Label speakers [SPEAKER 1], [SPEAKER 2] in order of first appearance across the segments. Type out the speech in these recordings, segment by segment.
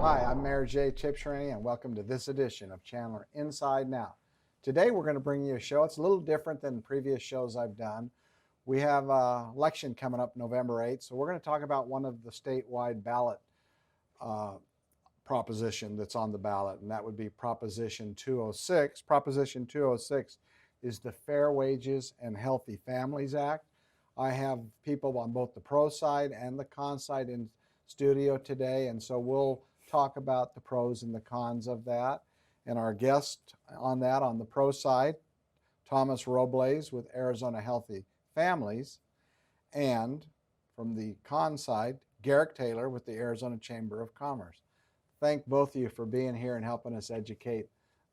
[SPEAKER 1] Hi, I'm Mayor Jay Tibshirany, and welcome to this edition of Chandler Inside Now. Today we're going to bring you a show. It's a little different than previous shows I've done. We have an election coming up November 8th, so we're going to talk about one of the statewide ballot uh, proposition that's on the ballot, and that would be Proposition 206. Proposition 206 is the Fair Wages and Healthy Families Act. I have people on both the pro side and the con side in studio today, and so we'll talk about the pros and the cons of that. And our guest on that, on the pro side, Thomas Robles with Arizona Healthy Families, and from the con side, Garrick Taylor with the Arizona Chamber of Commerce. Thank both of you for being here and helping us educate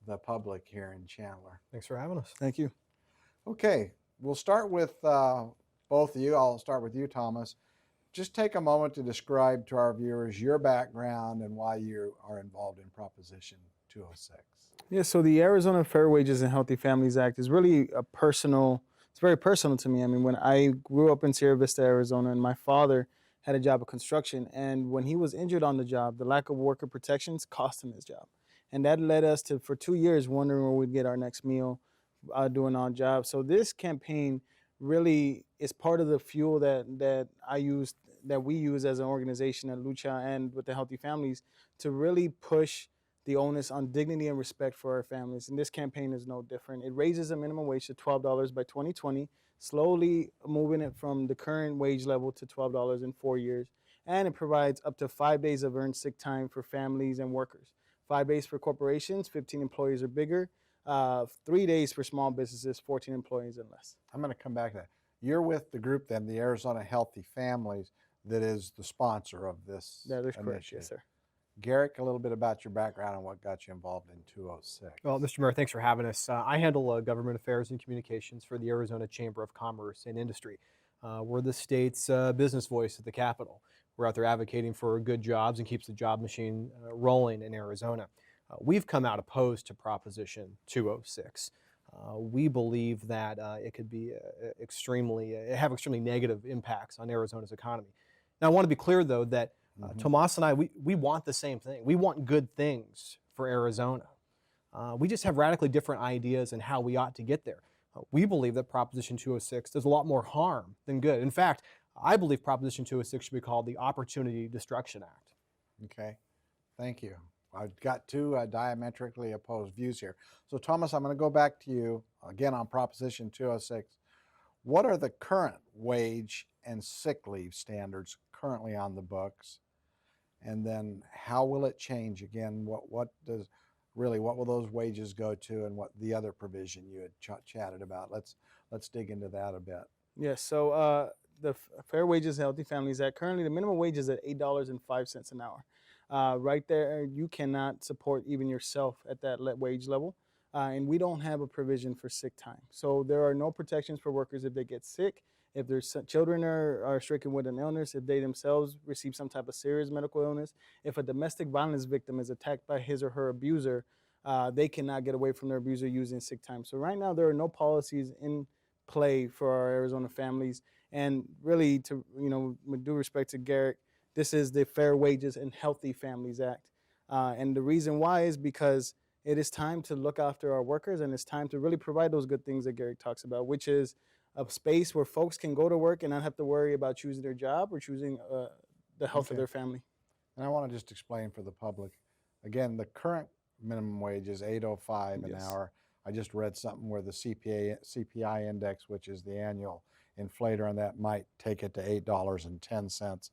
[SPEAKER 1] the public here in Chandler.
[SPEAKER 2] Thanks for having us.
[SPEAKER 3] Thank you.
[SPEAKER 1] Okay, we'll start with both of you. I'll start with you, Thomas. Just take a moment to describe to our viewers your background and why you are involved in Proposition 206.
[SPEAKER 3] Yeah, so the Arizona Fair Wages and Healthy Families Act is really it's very personal to me. I mean, when I grew up in Sierra Vista, Arizona, and my father had a job of construction, and when he was injured on the job, the lack of worker protections cost him his job. And that led us to, for 2 years, wondering where we'd get our next meal doing our job. So this campaign really is part of the fuel that we use as an organization at Lucha and with the Healthy Families to really push the onus on dignity and respect for our families. And this campaign is no different. It raises the minimum wage to $12 by 2020, slowly moving it from the current wage level to $12 in 4 years. And it provides up to 5 days of earned sick time for families and workers. 5 days for corporations, 15 employees or bigger. 3 days for small businesses, 14 employees and less.
[SPEAKER 1] I'm going to come back to that. You're with the group then, the Arizona Healthy Families, that is the sponsor of this
[SPEAKER 3] That is
[SPEAKER 1] initiative.
[SPEAKER 3] correct, yes, sir.
[SPEAKER 1] Garrick, a little bit about your background and what got you involved in 206.
[SPEAKER 2] Well, Mr. Mayor, thanks for having us. I handle government affairs and communications for the Arizona Chamber of Commerce and Industry. We're the state's business voice at the Capitol. We're out there advocating for good jobs and keeps the job machine rolling in Arizona. We've come out opposed to Proposition 206. We believe that it could be have extremely negative impacts on Arizona's economy. Now, I want to be clear, though, that Tomas and I, we want the same thing. We want good things for Arizona. We just have radically different ideas on how we ought to get there. We believe that Proposition 206 does a lot more harm than good. In fact, I believe Proposition 206 should be called the Opportunity Destruction Act.
[SPEAKER 1] Okay, thank you. I've got two diametrically opposed views here. So, Thomas, I'm going to go back to you again on Proposition 206. What are the current wage and sick leave standards currently on the books? And then how will it change again? What will those wages go to, and what the other provision you had chatted about? Let's dig into that a bit.
[SPEAKER 3] Yes, so the Fair Wages and Healthy Families Act, currently the minimum wage is at $8.05 an hour. Right there, you cannot support even yourself at that wage level. And we don't have a provision for sick time. So there are no protections for workers if they get sick, if their children are stricken with an illness, if they themselves receive some type of serious medical illness, if a domestic violence victim is attacked by his or her abuser, they cannot get away from their abuser using sick time. So right now there are no policies in play for our Arizona families. And really, with due respect to Garrick, this is the Fair Wages and Healthy Families Act. And the reason why is because it is time to look after our workers, and it's time to really provide those good things that Garrick talks about, which is a space where folks can go to work and not have to worry about choosing their job or choosing the health of their family.
[SPEAKER 1] And I want to just explain for the public, again, the current minimum wage is $8.05 an hour. I just read something where the CPI index, which is the annual inflator on that, might take it to $8.10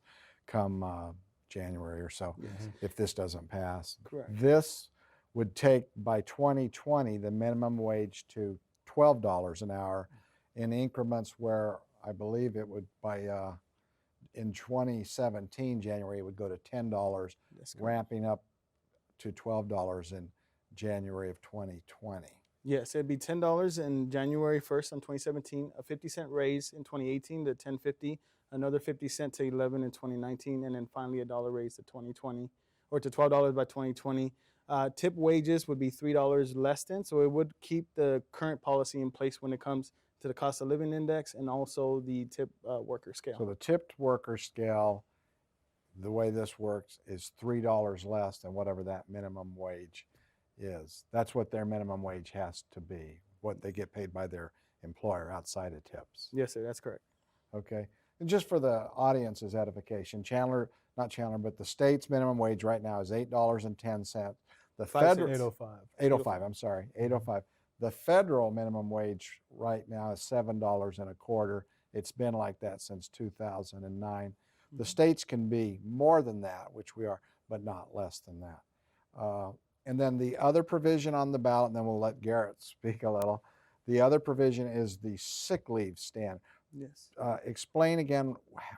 [SPEAKER 1] come January or so, if this doesn't pass.
[SPEAKER 3] Correct.
[SPEAKER 1] This would take by 2020 the minimum wage to $12 an hour in increments where I believe it would in 2017 January it would go to $10, ramping up to $12 in January of 2020.
[SPEAKER 3] Yes, it'd be $10 in January 1st on 2017, a 50-cent raise in 2018 to $10.50, another 50 cent to $11 in 2019, and then finally a dollar raise to 2020 or to $12 by 2020. Tip wages would be $3 less than, so it would keep the current policy in place when it comes to the cost of living index and also the tip worker scale.
[SPEAKER 1] So the tipped worker scale the way this works is $3 less than whatever that minimum wage is. That's what their minimum wage has to be, what they get paid by their employer outside of tips.
[SPEAKER 3] Yes, sir, that's correct.
[SPEAKER 1] Okay. And just for the audience's edification, not Chandler, but the state's minimum wage right now is $8.10. The federal
[SPEAKER 2] 805.
[SPEAKER 1] 805, I'm sorry, 805. The federal minimum wage right now is $7.25. It's been like that since 2009. The states can be more than that, which we are, but not less than that. And then the other provision on the ballot, and then we'll let Garrett speak a little. The other provision is the sick leave stand.
[SPEAKER 3] Yes.
[SPEAKER 1] Explain again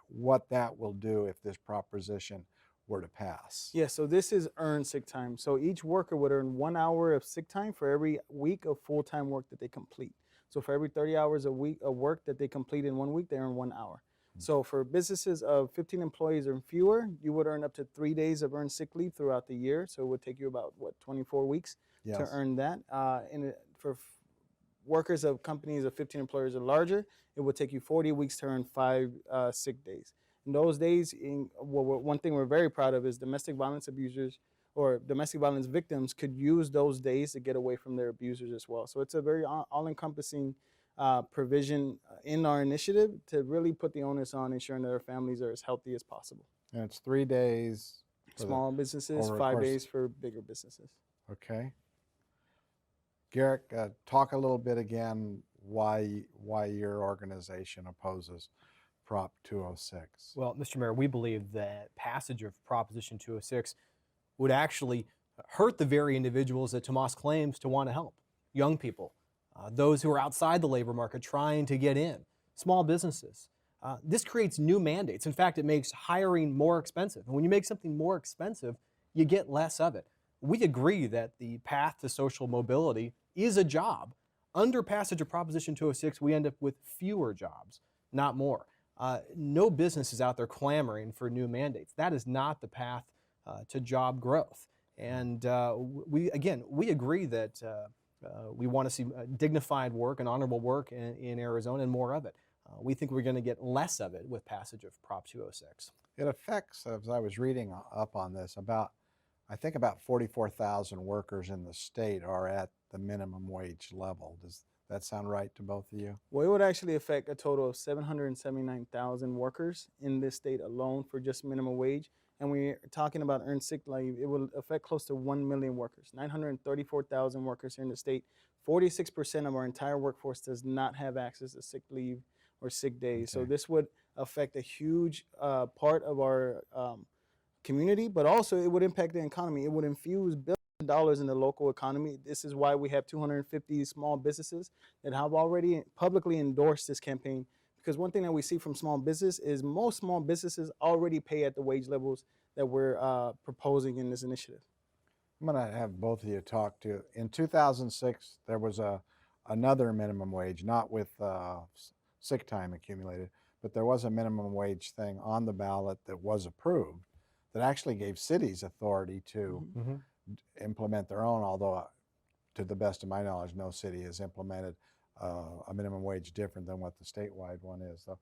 [SPEAKER 1] what that will do if this proposition were to pass.
[SPEAKER 3] Yeah, so this is earned sick time. So each worker would earn 1 hour of sick time for every week of full-time work that they complete. So for every 30 hours a week of work that they complete in 1 week, they earn 1 hour. So for businesses of 15 employees or fewer, you would earn up to 3 days of earned sick leave throughout the year. So it would take you about, 24 weeks
[SPEAKER 1] Yes.
[SPEAKER 3] to earn that. For workers of companies of 15 employees or larger, it would take you 40 weeks to earn 5 sick days. In those days, one thing we're very proud of is domestic violence abusers or domestic violence victims could use those days to get away from their abusers as well. So it's a very all-encompassing provision in our initiative to really put the onus on ensuring that our families are as healthy as possible.
[SPEAKER 1] And it's 3 days.
[SPEAKER 3] Small businesses,
[SPEAKER 1] over, of
[SPEAKER 3] 5
[SPEAKER 1] course.
[SPEAKER 3] days for bigger businesses.
[SPEAKER 1] Okay. Garrett, talk a little bit again why your organization opposes Prop 206.
[SPEAKER 2] Well, Mr. Mayor, we believe that passage of Proposition 206 would actually hurt the very individuals that Tomas claims to want to help. Young people, those who are outside the labor market trying to get in, small businesses. This creates new mandates. In fact, it makes hiring more expensive. And when you make something more expensive, you get less of it. We agree that the path to social mobility is a job. Under passage of Proposition 206, we end up with fewer jobs, not more. No business is out there clamoring for new mandates. That is not the path to job growth. And we agree that we want to see dignified work and honorable work in Arizona and more of it. We think we're going to get less of it with passage of Prop 206.
[SPEAKER 1] It affects, as I was reading up on this, I think about 44,000 workers in the state are at the minimum wage level. Does that sound right to both of you?
[SPEAKER 3] Well, it would actually affect a total of 779,000 workers in this state alone for just minimum wage. And we're talking about earned sick leave, it will affect close to 1 million workers, 934,000 workers here in the state. 46% of our entire workforce does not have access to sick leave or sick days.
[SPEAKER 1] Okay.
[SPEAKER 3] So this would affect a huge part of our community, but also it would impact the economy. It would infuse billions of dollars in the local economy. This is why we have 250 small businesses that have already publicly endorsed this campaign. Because one thing that we see from small business is most small businesses already pay at the wage levels that we're proposing in this initiative.
[SPEAKER 1] I'm going to have both of you talk to. In 2006, there was another minimum wage, not with sick time accumulated, but there was a minimum wage thing on the ballot that was approved that actually gave cities authority to implement their own, although to the best of my knowledge, no city has implemented a minimum wage different than what the statewide one is. So,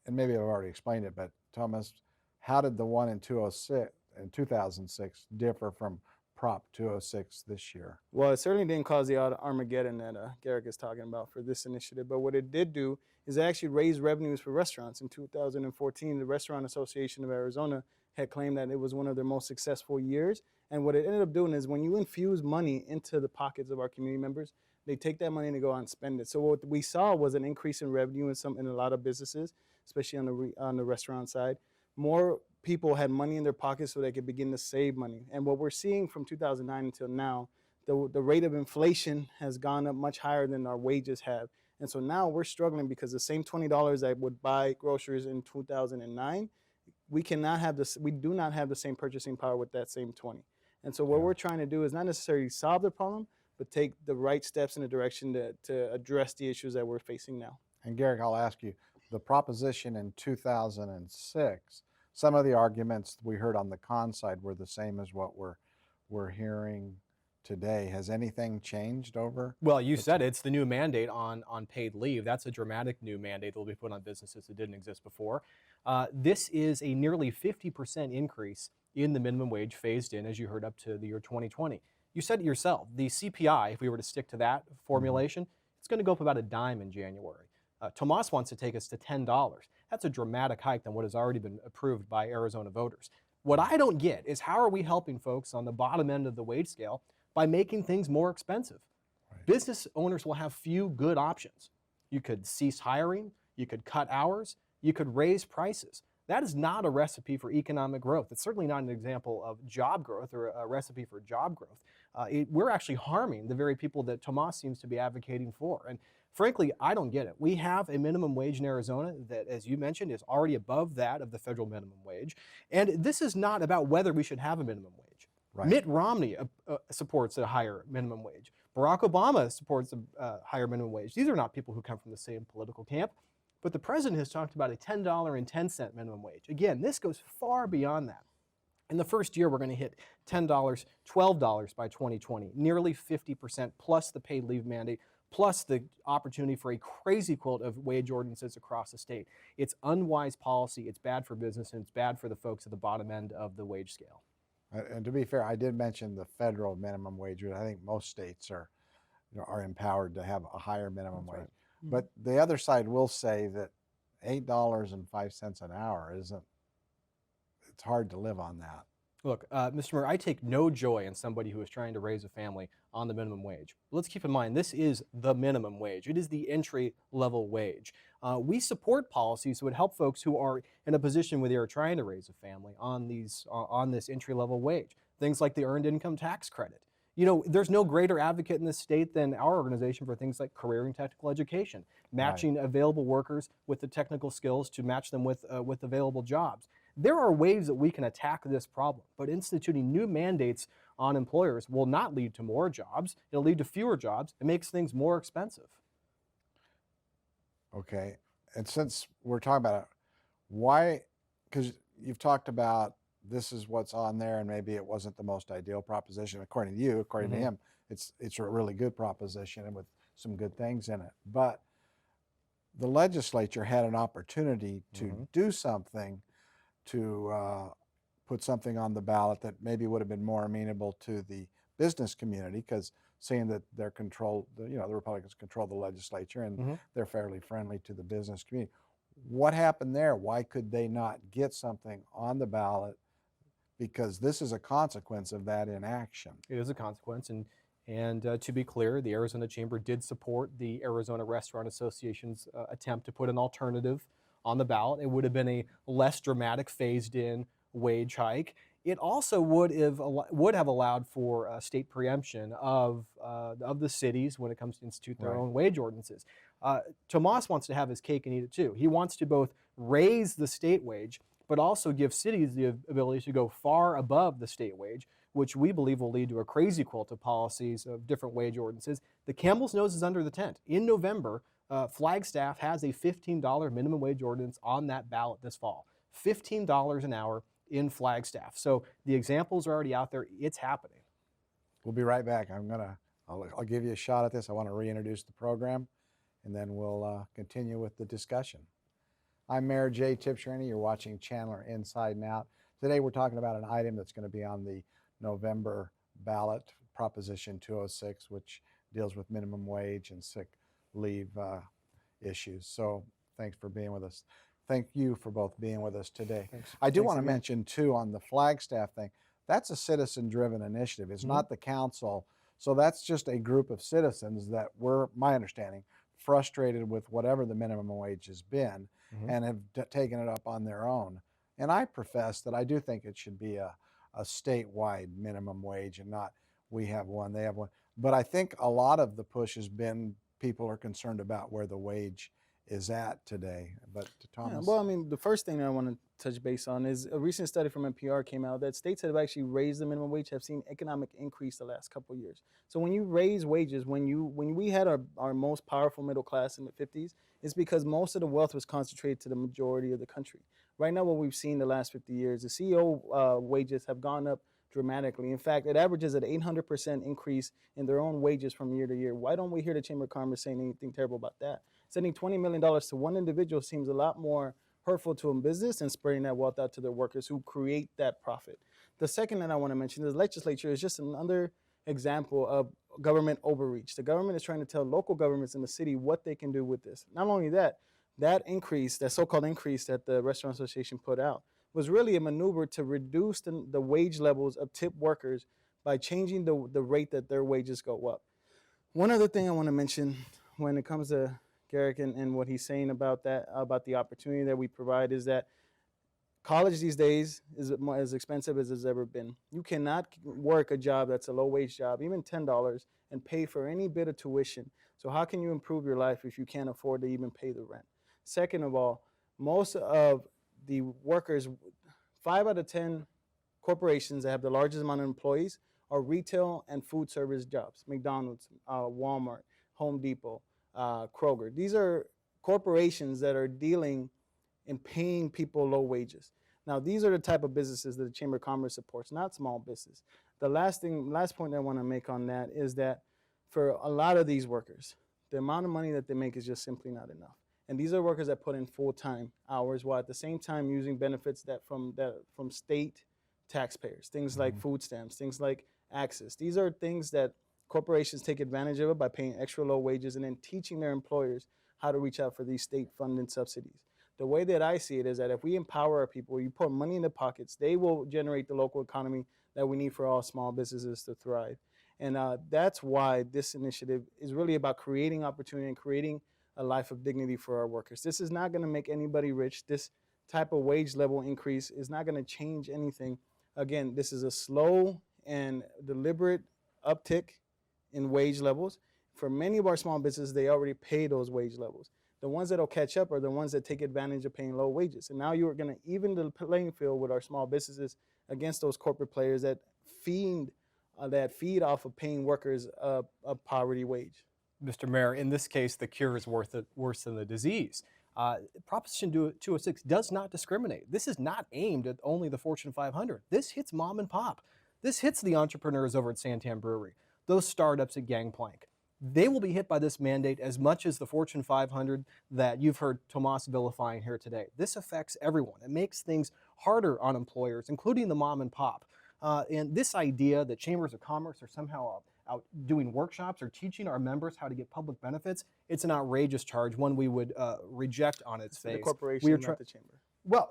[SPEAKER 1] and maybe I've already explained it, but Thomas, how did the one in 2006 differ from Prop 206 this year?
[SPEAKER 3] Well, it certainly didn't cause the Armageddon that Garrick is talking about for this initiative, but what it did do is actually raise revenues for restaurants. In 2014, the Restaurant Association of Arizona had claimed that it was one of their most successful years, and what it ended up doing is when you infuse money into the pockets of our community members, they take that money and go out and spend it. So what we saw was an increase in revenue in a lot of businesses, especially on the restaurant side. More people had money in their pockets so they could begin to save money. And what we're seeing from 2009 until now, the rate of inflation has gone up much higher than our wages have. And so now we're struggling because the same $20 that would buy groceries in 2009, we do not have the same purchasing power with that same 20. And so what we're trying to do is not necessarily solve the problem, but take the right steps in the direction to address the issues that we're facing now.
[SPEAKER 1] And Garrick, I'll ask you, the proposition in 2006, some of the arguments we heard on the con side were the same as what we're hearing today. Has anything changed over?
[SPEAKER 2] Well, you said it's the new mandate on paid leave. That's a dramatic new mandate that will be put on businesses that didn't exist before. This is a nearly 50% increase in the minimum wage phased in, as you heard, up to the year 2020. You said it yourself, the CPI, if we were to stick to that formulation, it's going to go up about a dime in January. Tomas wants to take us to $10. That's a dramatic hike than what has already been approved by Arizona voters. What I don't get is how are we helping folks on the bottom end of the wage scale by making things more expensive? Right. Business owners will have few good options. You could cease hiring, you could cut hours, you could raise prices. That is not a recipe for economic growth. It's certainly not an example of job growth or a recipe for job growth. We're actually harming the very people that Tomas seems to be advocating for. And frankly, I don't get it. We have a minimum wage in Arizona that, as you mentioned, is already above that of the federal minimum wage. And this is not about whether we should have a minimum wage. Right. Mitt Romney supports a higher minimum wage. Barack Obama supports a higher minimum wage. These are not people who come from the same political camp. But the president has talked about a $10.10 minimum wage. Again, this goes far beyond that. In the first year, we're going to hit $10, $12 by 2020, nearly 50% plus the paid leave mandate, plus the opportunity for a crazy quilt of wage ordinances across the state. It's unwise policy, it's bad for business, and it's bad for the folks at the bottom end of the wage scale.
[SPEAKER 1] And to be fair, I did mention the federal minimum wage. I think most states are empowered to have a higher minimum wage. Right. But the other side will say that $8.05 an hour it's hard to live on that.
[SPEAKER 2] Look, Mr. Mayor, I take no joy in somebody who is trying to raise a family on the minimum wage. Let's keep in mind, this is the minimum wage. It is the entry-level wage. We support policies that would help folks who are in a position where they are trying to raise a family on this entry-level wage. Things like the Earned Income Tax Credit. You know, there's no greater advocate in this state than our organization for things like career and technical education, matching available workers with the technical skills to match them with available jobs. There are ways that we can attack this problem, but instituting new mandates on employers will not lead to more jobs. It'll lead to fewer jobs. It makes things more expensive.
[SPEAKER 1] Okay, and since we're talking about it, why, because you've talked about this is what's on there, and maybe it wasn't the most ideal proposition. According to you, according to him, it's a really good proposition and with some good things in it. But the legislature had an opportunity to do something to put something on the ballot that maybe would have been more amenable to the business community, because seeing that they're controlled, the Republicans control the legislature and they're fairly friendly to the business community. What happened there? Why could they not get something on the ballot? Because this is a consequence of that inaction.
[SPEAKER 2] It is a consequence, and to be clear, the Arizona Chamber did support the Arizona Restaurant Association's attempt to put an alternative on the ballot. It would have been a less dramatic phased-in wage hike. It also would have allowed for state preemption of the cities when it comes to institute their own wage ordinances. Tomas wants to have his cake and eat it too. He wants to both raise the state wage, but also give cities the ability to go far above the state wage, which we believe will lead to a crazy quilt of policies of different wage ordinances. The Campbell's nose is under the tent. In November, Flagstaff has a $15 minimum wage ordinance on that ballot this fall. $15 an hour in Flagstaff. So the examples are already out there. It's happening.
[SPEAKER 1] We'll be right back. I'll give you a shot at this. I want to reintroduce the program, and then we'll continue with the discussion. I'm Mayor Jay Tibshirney. You're watching Chandler Inside and Out. Today we're talking about an item that's going to be on the November ballot, Proposition 206, which deals with minimum wage and sick leave issues. So thanks for being with us. Thank you for both being with us today. Thanks. I do want to mention too, on the Flagstaff thing, that's a citizen-driven initiative. It's not the council. So that's just a group of citizens that were, my understanding, frustrated with whatever the minimum wage has been and have taken it up on their own. And I profess that I do think it should be a statewide minimum wage and not we have one, they have one. But I think a lot of the push has been people are concerned about where the wage is at today. But Thomas?
[SPEAKER 3] Yeah, well, I mean, the first thing that I want to touch base on is a recent study from NPR came out that states that have actually raised the minimum wage have seen economic increase the last couple of years. So when you raise wages, when we had our most powerful middle class in the 50s, it's because most of the wealth was concentrated to the majority of the country. Right now, what we've seen the last 50 years, the CEO wages have gone up dramatically. In fact, it averages an 800% increase in their own wages from year to year. Why don't we hear the Chamber of Commerce saying anything terrible about that? Sending $20 million to one individual seems a lot more hurtful to a business and spreading that wealth out to their workers who create that profit. The second that I want to mention is the legislature is just another example of government overreach. The government is trying to tell local governments in the city what they can do with this. Not only that, that increase, that so-called increase that the Restaurant Association put out, was really a maneuver to reduce the wage levels of tip workers by changing the rate that their wages go up. One other thing I want to mention when it comes to Garrick and what he's saying about that, about the opportunity that we provide, is that college these days is as expensive as it's ever been. You cannot work a job that's a low-wage job, even $10, and pay for any bit of tuition. So how can you improve your life if you can't afford to even pay the rent? Second of all, most of the workers, 5 out of 10 corporations that have the largest amount of employees are retail and food service jobs. McDonald's, Walmart, Home Depot, Kroger. These are corporations that are dealing in paying people low wages. Now, these are the type of businesses that the Chamber of Commerce supports, not small business. The last point I want to make on that is that for a lot of these workers, the amount of money that they make is just simply not enough. And these are workers that put in full-time hours while at the same time using benefits from state taxpayers, things like food stamps, things like access. These are things that corporations take advantage of by paying extra low wages and then teaching their employers how to reach out for these state-funded subsidies. The way that I see it is that if we empower our people, you put money in their pockets, they will generate the local economy that we need for all small businesses to thrive. And that's why this initiative is really about creating opportunity and creating a life of dignity for our workers. This is not going to make anybody rich. This type of wage level increase is not going to change anything. Again, this is a slow and deliberate uptick in wage levels. For many of our small businesses, they already pay those wage levels. The ones that will catch up are the ones that take advantage of paying low wages. And now you're going to even the playing field with our small businesses against those corporate players that feed off of paying workers a poverty wage.
[SPEAKER 2] Mr. Mayor, in this case, the cure is worse than the disease. Proposition 206 does not discriminate. This is not aimed at only the Fortune 500. This hits mom and pop. This hits the entrepreneurs over at Santan Brewery, those startups at Gangplank. They will be hit by this mandate as much as the Fortune 500 that you've heard Tomas vilifying here today. This affects everyone. It makes things harder on employers, including the mom and pop. And this idea that chambers of commerce are somehow out doing workshops or teaching our members how to get public benefits, it's an outrageous charge, one we would reject on its face.
[SPEAKER 3] The corporation, not the chamber.
[SPEAKER 2] Well,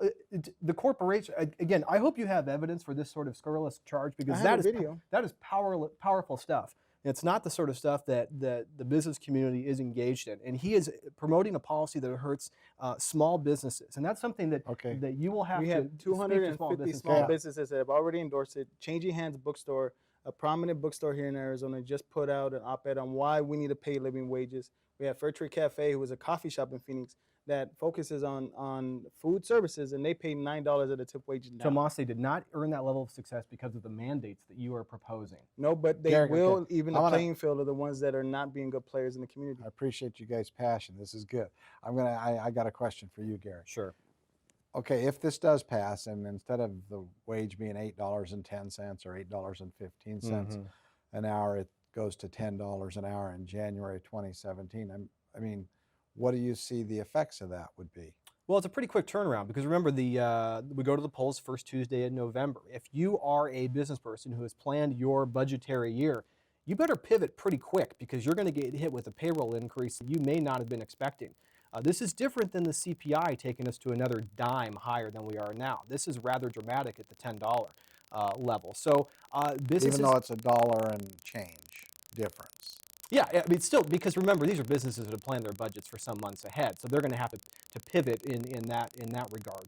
[SPEAKER 2] the corporation, again, I hope you have evidence for this sort of scurrilous charge, because that is powerful stuff. It's not the sort of stuff that the business community is engaged in. And he is promoting a policy that hurts small businesses. And that's something that you will have to.
[SPEAKER 3] We have 250 small businesses that have already endorsed it. Changing Hands Bookstore, a prominent bookstore here in Arizona, just put out an op-ed on why we need to pay living wages. We have Fairtrade Cafe, who is a coffee shop in Phoenix that focuses on food services, and they pay $9 at a tip wage now.
[SPEAKER 2] Tomasi did not earn that level of success because of the mandates that you are proposing.
[SPEAKER 3] No, but they will even the playing field of the ones that are not being good players in the community.
[SPEAKER 1] I appreciate you guys' passion. This is good. I got a question for you, Gary.
[SPEAKER 2] Sure.
[SPEAKER 1] Okay, if this does pass, and instead of the wage being $8.10 or $8.15 an hour, it goes to $10 an hour in January 2017. I mean, what do you see the effects of that would be?
[SPEAKER 2] Well, it's a pretty quick turnaround, because remember, we go to the polls first Tuesday in November. If you are a business person who has planned your budgetary year, you better pivot pretty quick, because you're going to get hit with a payroll increase that you may not have been expecting. This is different than the CPI taking us to another dime higher than we are now. This is rather dramatic at the $10 level. So businesses,
[SPEAKER 1] even though it's $1 and change difference.
[SPEAKER 2] Yeah, I mean, still, because remember, these are businesses that have planned their budgets for some months ahead, so they're going to have to pivot in that regard.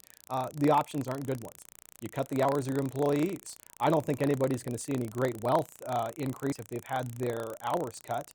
[SPEAKER 2] The options aren't good ones. You cut the hours of your employees. I don't think anybody's going to see any great wealth increase if they've had their hours cut.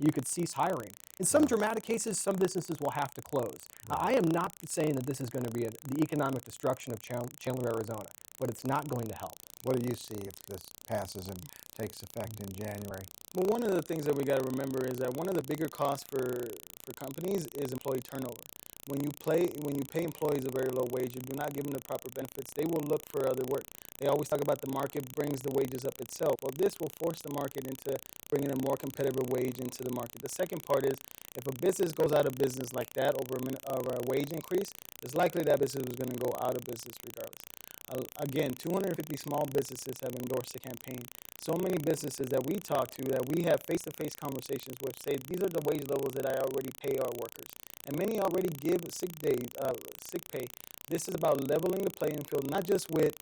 [SPEAKER 2] You could cease hiring. In some dramatic cases, some businesses will have to close. I am not saying that this is going to be the economic destruction of Chandler, Arizona, but it's not going to help.
[SPEAKER 1] What do you see if this passes and takes effect in January?
[SPEAKER 3] Well, one of the things that we got to remember is that one of the bigger costs for companies is employee turnover. When you pay employees a very low wage, you do not give them the proper benefits, they will look for other work. They always talk about the market brings the wages up itself. Well, this will force the market into bringing a more competitive wage into the market. The second part is if a business goes out of business like that over a wage increase, it's likely that business is going to go out of business regardless. Again, 250 small businesses have endorsed the campaign. So many businesses that we talk to, that we have face-to-face conversations with, say these are the wage levels that I already pay our workers, and many already give sick pay. This is about leveling the playing field, not just with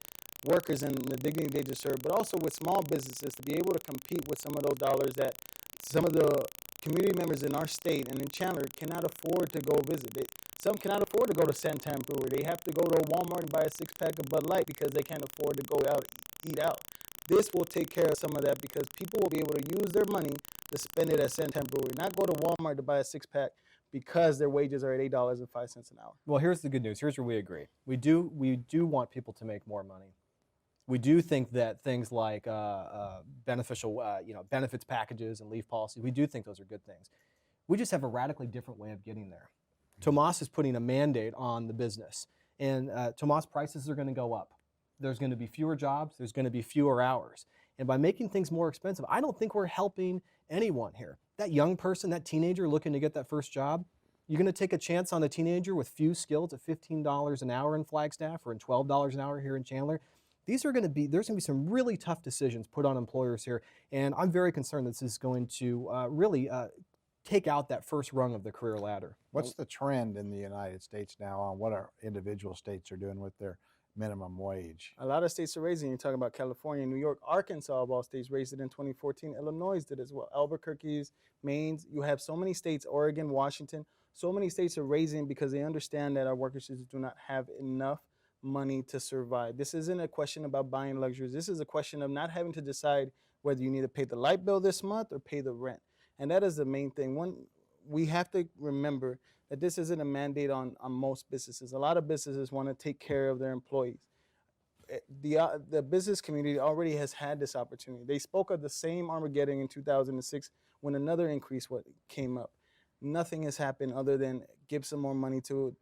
[SPEAKER 3] workers and the dignity they deserve, but also with small businesses to be able to compete with some of those dollars that some of the community members in our state and in Chandler cannot afford to go visit. Some cannot afford to go to Santan Brewery. They have to go to Walmart and buy a 6-pack of Bud Light because they can't afford to go out eat out. This will take care of some of that because people will be able to use their money to spend it at Santan Brewery, not go to Walmart to buy a 6-pack because their wages are at $8.05 an hour.
[SPEAKER 2] Well, here's the good news. Here's where we agree. We do want people to make more money. We do think that things like beneficial, benefits packages and leave policy, we do think those are good things. We just have a radically different way of getting there. Tomas is putting a mandate on the business, and Tomas, prices are going to go up. There's going to be fewer jobs. There's going to be fewer hours. And by making things more expensive, I don't think we're helping anyone here. That young person, that teenager looking to get that first job, you're going to take a chance on a teenager with few skills at $15 an hour in Flagstaff or in $12 an hour here in Chandler. There's going to be some really tough decisions put on employers here, and I'm very concerned this is going to really take out that first rung of the career ladder.
[SPEAKER 1] What's the trend in the United States now on what our individual states are doing with their minimum wage?
[SPEAKER 3] A lot of states are raising. You're talking about California, New York, Arkansas, of all states, raised it in 2014. Illinois did as well. Albuquerque's, Maine's. You have so many states, Oregon, Washington. So many states are raising because they understand that our workers do not have enough money to survive. This isn't a question about buying luxuries. This is a question of not having to decide whether you need to pay the light bill this month or pay the rent. And that is the main thing. One, we have to remember that this isn't a mandate on most businesses. A lot of businesses want to take care of their employees. The business community already has had this opportunity. They spoke of the same Armageddon in 2006 when another increase came up. Nothing has happened other than give some more money to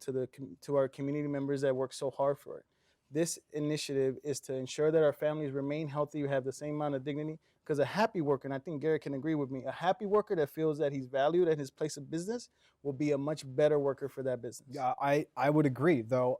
[SPEAKER 3] our community members that work so hard for it. This initiative is to ensure that our families remain healthy, have the same amount of dignity, because a happy worker, and I think Garrett can agree with me, a happy worker that feels that he's valued at his place of business will be a much better worker for that business.
[SPEAKER 2] Yeah, I would agree, though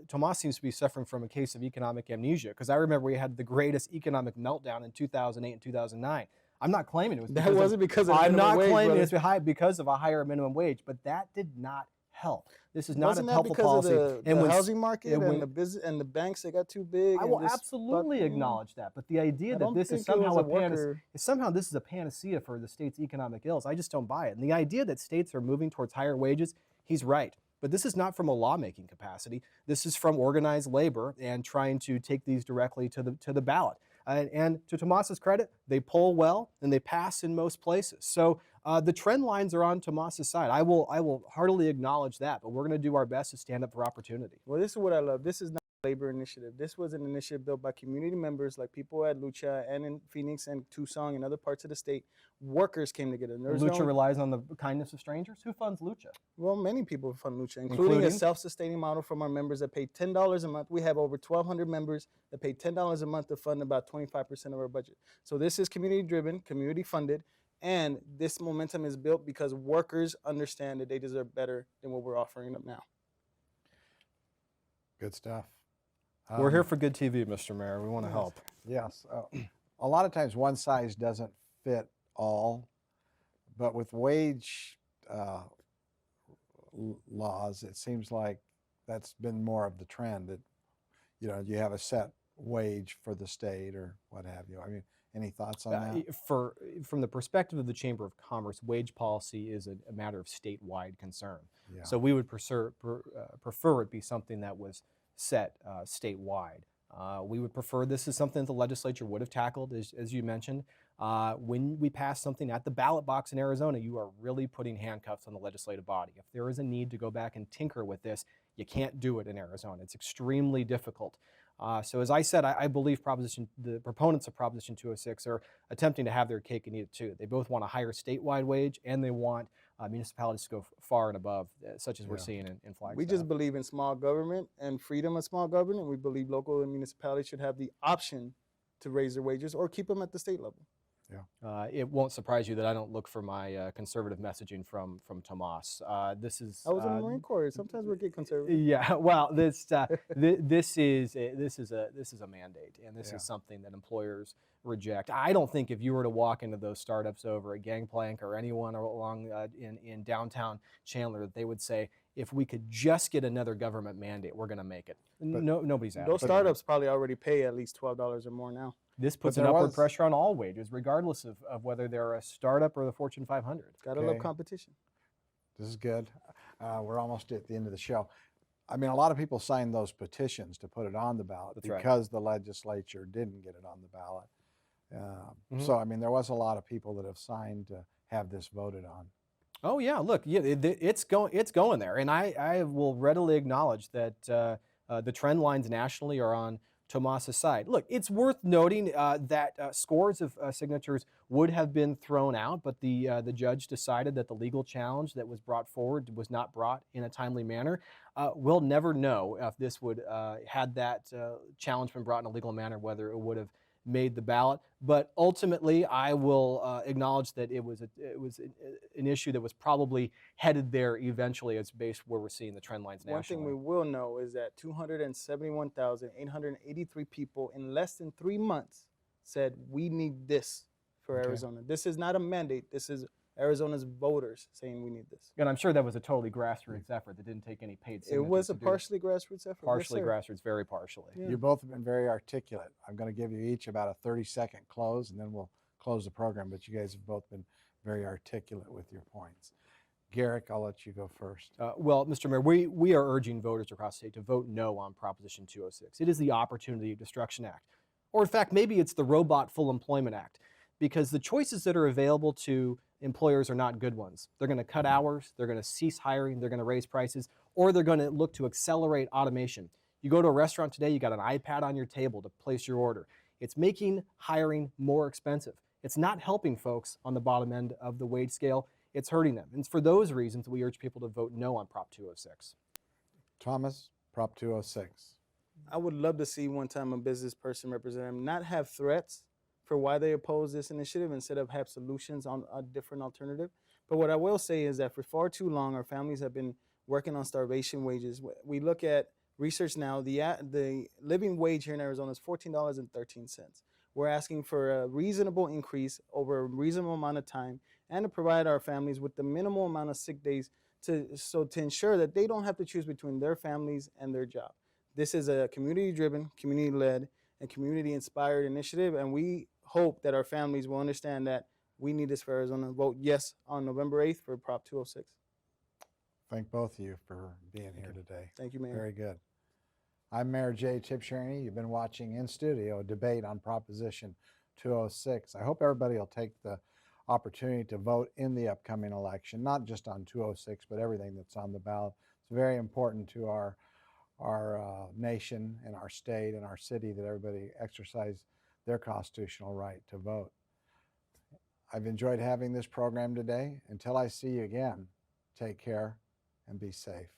[SPEAKER 2] Tomas seems to be suffering from a case of economic amnesia, because I remember we had the greatest economic meltdown in 2008 and 2009. I'm not claiming it was because
[SPEAKER 3] that wasn't because of
[SPEAKER 2] I'm not
[SPEAKER 3] wage,
[SPEAKER 2] claiming
[SPEAKER 3] brother.
[SPEAKER 2] it's because of a higher minimum wage, but that did not help. This is not
[SPEAKER 3] Wasn't
[SPEAKER 2] a helpful policy.
[SPEAKER 3] Of the housing market and the business and the banks that got too big.
[SPEAKER 2] I will absolutely acknowledge that, but the idea that this is somehow this is a panacea for the state's economic ills, I just don't buy it. And the idea that states are moving towards higher wages, he's right. But this is not from a lawmaking capacity. This is from organized labor and trying to take these directly to the ballot. And to Tomas's credit, they poll well and they pass in most places. So the trend lines are on Tomas's side. I will heartily acknowledge that, but we're going to do our best to stand up for opportunity.
[SPEAKER 3] Well, this is what I love. This is not a labor initiative. This was an initiative built by community members like people at Lucha and in Phoenix and Tucson and other parts of the state. Workers came together.
[SPEAKER 2] Lucha relies on the kindness of strangers? Who funds Lucha?
[SPEAKER 3] Well, many people fund Lucha, including a self-sustaining model from our members that pay $10 a month. We have over 1,200 members that pay $10 a month to fund about 25% of our budget. So this is community-driven, community-funded, and this momentum is built because workers understand that they deserve better than what we're offering them now.
[SPEAKER 1] Good stuff.
[SPEAKER 2] We're here for good TV, Mr. Mayor. We want to help.
[SPEAKER 1] Yes. A lot of times one size doesn't fit all, but with wage laws, it seems like that's been more of the trend, that you have a set wage for the state or what have you. I mean, any thoughts on that?
[SPEAKER 2] From the perspective of the Chamber of Commerce, wage policy is a matter of statewide concern.
[SPEAKER 1] Yeah.
[SPEAKER 2] So we would prefer it be something that was set statewide. We would prefer this is something that the legislature would have tackled, as you mentioned. When we pass something at the ballot box in Arizona, you are really putting handcuffs on the legislative body. If there is a need to go back and tinker with this, you can't do it in Arizona. It's extremely difficult. So as I said, I believe the proponents of Proposition 206 are attempting to have their cake and eat it too. They both want a higher statewide wage and they want municipalities go far and above, such as we're
[SPEAKER 1] Yeah.
[SPEAKER 2] seeing in Flagstaff.
[SPEAKER 3] We just believe in small government and freedom of small government. We believe local and municipalities should have the option to raise their wages or keep them at the state level.
[SPEAKER 2] It won't surprise you that I don't look for my conservative messaging from Tomas. This is
[SPEAKER 3] I was in the Marine Corps. Sometimes we get conservative.
[SPEAKER 2] yeah. Well, this this is a mandate, and this
[SPEAKER 1] Yeah.
[SPEAKER 2] is something that employers reject. I don't think if you were to walk into those startups over at Gangplank or anyone along in downtown Chandler, that they would say, if we could just get another government mandate, we're going to make it. Nobody's at
[SPEAKER 3] Those
[SPEAKER 2] it.
[SPEAKER 3] startups probably already pay at least $12 or more now.
[SPEAKER 2] This puts an
[SPEAKER 1] there
[SPEAKER 2] upward
[SPEAKER 1] was-
[SPEAKER 2] pressure on all wages, regardless of whether they're a startup or the Fortune 500.
[SPEAKER 3] Gotta
[SPEAKER 1] Okay.
[SPEAKER 3] love competition.
[SPEAKER 1] This is good. We're almost at the end of the show. I mean, a lot of people signed those petitions to put it on the ballot
[SPEAKER 2] That's right.
[SPEAKER 1] because the legislature didn't get it on the ballot. So, I mean, there was a lot of people that have signed to have this voted on.
[SPEAKER 2] Oh yeah, look, yeah, it's going there, and I will readily acknowledge that the trend lines nationally are on Tomas's side. Look, it's worth noting that scores of signatures would have been thrown out, but the judge decided that the legal challenge that was brought forward was not brought in a timely manner. We'll never know if this would had that challenge been brought in a legal manner, whether it would have made the ballot. But ultimately, I will acknowledge that it was an issue that was probably headed there eventually, as based where we're seeing the trend lines
[SPEAKER 3] One
[SPEAKER 2] nationally.
[SPEAKER 3] thing we will know is that 271,883 people in less than 3 months said, we need this for
[SPEAKER 1] Okay.
[SPEAKER 3] Arizona. This is not a mandate. This is Arizona's voters saying we need this.
[SPEAKER 2] And I'm sure that was a totally grassroots effort that didn't take any paid
[SPEAKER 3] It
[SPEAKER 2] signatures
[SPEAKER 3] was
[SPEAKER 2] to
[SPEAKER 3] a
[SPEAKER 2] do.
[SPEAKER 3] partially grassroots effort. Yes,
[SPEAKER 2] Partially
[SPEAKER 3] sir.
[SPEAKER 2] grassroots, very partially.
[SPEAKER 3] Yeah.
[SPEAKER 1] You both have been very articulate. I'm going to give you each about a 30-second close, and then we'll close the program. But you guys have both been very articulate with your points. Garrick, I'll let you go first.
[SPEAKER 2] Well, Mr. Mayor, we are urging voters across the state to vote no on Proposition 206. It is the Opportunity Destruction Act. Or in fact, maybe it's the Robot Full Employment Act, because the choices that are available to employers are not good ones. They're going to cut hours, they're going to cease hiring, they're going to raise prices, or they're going to look to accelerate automation. You go to a restaurant today, you got an iPad on your table to place your order. It's making hiring more expensive. It's not helping folks on the bottom end of the wage scale. It's hurting them. And it's for those reasons that we urge people to vote no on Prop 206.
[SPEAKER 1] Thomas, Prop 206.
[SPEAKER 3] I would love to see one time a business person representative not have threats for why they oppose this initiative instead of have solutions on a different alternative. But what I will say is that for far too long, our families have been working on starvation wages. We look at research now, the living wage here in Arizona is $14.13. We're asking for a reasonable increase over a reasonable amount of time and to provide our families with the minimal amount of sick days to ensure that they don't have to choose between their families and their job. This is a community-driven, community-led, and community-inspired initiative, and we hope that our families will understand that we need this for Arizona. Vote yes on November 8th for Prop 206.
[SPEAKER 1] Thank both of you for being here today.
[SPEAKER 3] Thank you, Mayor.
[SPEAKER 1] Very good. I'm Mayor Jay Tibshirney. You've been watching in studio a debate on Proposition 206. I hope everybody will take the opportunity to vote in the upcoming election, not just on 206, but everything that's on the ballot. It's very important to our nation and our state and our city that everybody exercise their constitutional right to vote. I've enjoyed having this program today. Until I see you again, take care and be safe.